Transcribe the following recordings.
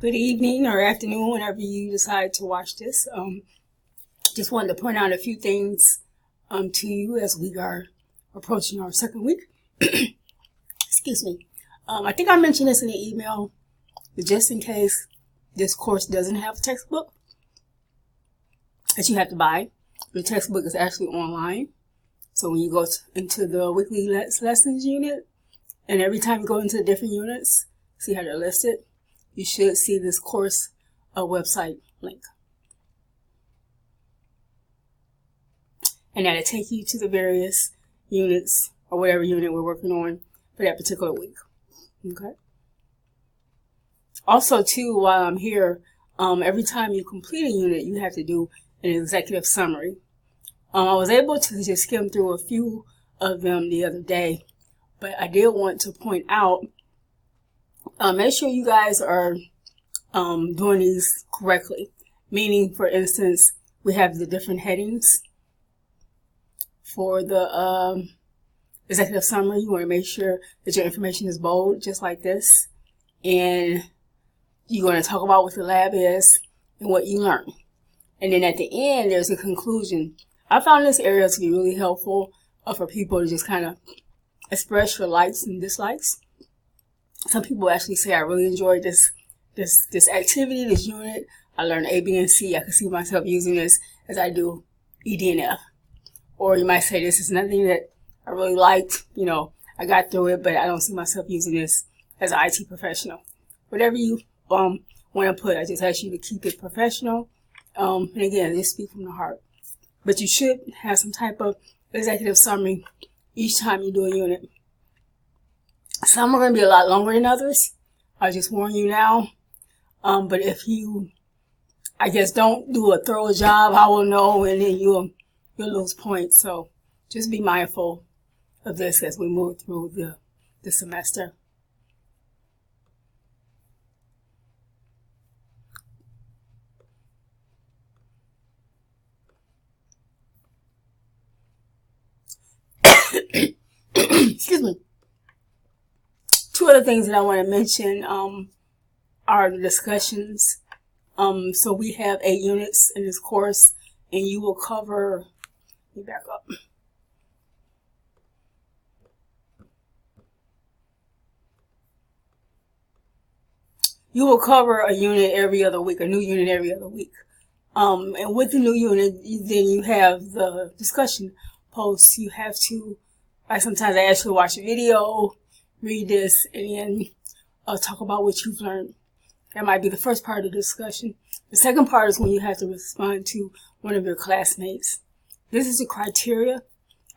Good evening or afternoon, whenever you decide to watch this. Just wanted to point out a few things to you as we are approaching our second week. Excuse me. I think I mentioned this in the email, but just in case this course doesn't have a textbook that you have to buy, the textbook is actually online. So when you go into the weekly lessons unit, and every time you go into the different units, see how they're listed, you should see this course website link. And that'll take you to the various units or whatever unit we're working on for that particular week. Okay. Also, too, while I'm here, every time you complete a unit, you have to do an executive summary. I was able to just skim through a few of them the other day, but I did want to point out, make sure you guys are doing these correctly. Meaning, for instance, we have the different headings for the executive summary. You want to make sure that your information is bold, just like this. And you're going to talk about what the lab is and what you learn. And then at the end, there's a conclusion. I found this area to be really helpful for people to just kind of express your likes and dislikes. Some people actually say, I really enjoyed this activity, this unit. I learned A, B, and C. I can see myself using this as I do E, D, and F. Or you might say, this is nothing that I really liked. You know, I got through it, but I don't see myself using this as an IT professional. Whatever you want to put, I just ask you to keep it professional. And again, just speak from the heart. But you should have some type of executive summary each time you do a unit. Some are going to be a lot longer than others. I'll just warn you now. But if you, I guess, don't do a thorough job, I will know, and then you'll lose points. So just be mindful of this as we move through the semester. Excuse me. Two other things that I want to mention are the discussions. So we have 8 units in this course, and you will cover, let me back up. You will cover a unit every other week, a new unit every other week. And with the new unit, then you have the discussion posts. You have to, sometimes I ask you to watch a video, read this, and then talk about what you've learned. That might be the first part of the discussion. The second part is when you have to respond to one of your classmates. This is the criteria.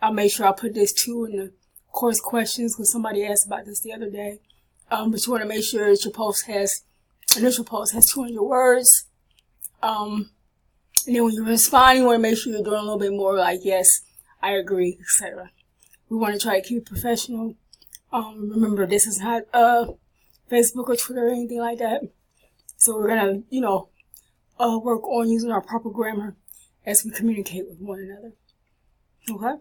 I'll make sure I put this too in the course questions because somebody asked about this the other day. But you want to make sure that your initial post has 200 words. And then when you respond, you want to make sure you're doing a little bit more like, yes, I agree, etc. We want to try to keep it professional. Remember, this is not Facebook or Twitter or anything like that. So we're going to, work on using our proper grammar as we communicate with one another. Okay?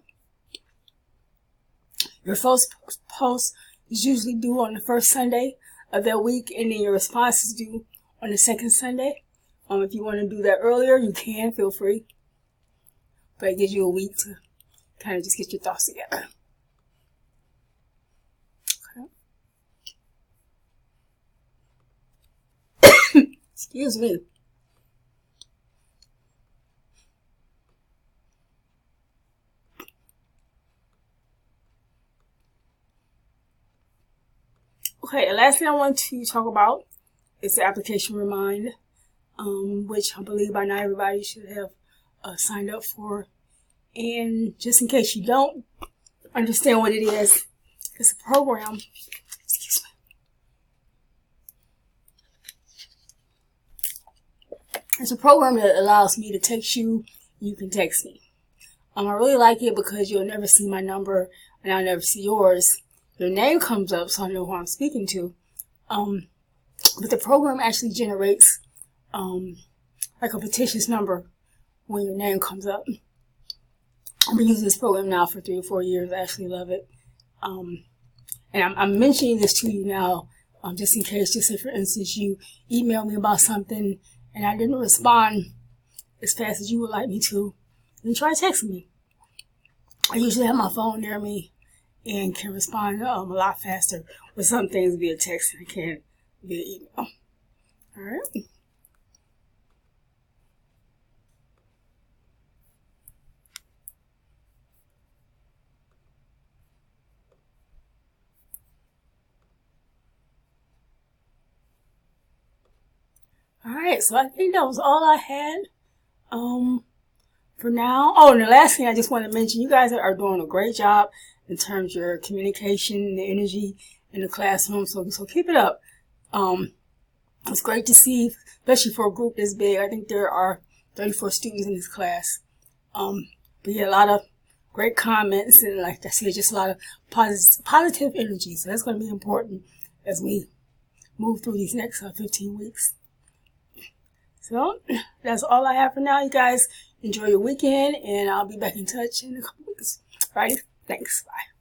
Your first post is usually due on the first Sunday of that week, and then your response is due on the second Sunday. If you want to do that earlier, you can, feel free. But it gives you a week to kind of just get your thoughts together. Okay. Excuse me. Okay, the last thing I want to talk about is the application remind, which I believe by now everybody should have signed up for. And just in case you don't understand what it is, it's a program. Excuse me. It's a program that allows me to text you. You can text me. I really like it because you'll never see my number and I'll never see yours. Your name comes up so I know who I'm speaking to. But the program actually generates like a fictitious number when your name comes up. I've been using this program now for 3 or 4 years. I actually love it. And I'm mentioning this to you now just in case, just say for instance, you emailed me about something and I didn't respond as fast as you would like me to, then try texting me. I usually have my phone near me and can respond a lot faster with some things via text than I can via email. All right. All right, so I think that was all I had for now. Oh, and the last thing I just want to mention, you guys are doing a great job in terms of your communication, the energy in the classroom. So keep it up. It's great to see, especially for a group this big. I think there are 34 students in this class. But yeah, a lot of great comments and, like I said, just a lot of positive energy. So that's going to be important as we move through these next 15 weeks. So that's all I have for now. You guys enjoy your weekend, and I'll be back in touch in a couple weeks. Alrighty, thanks. Bye.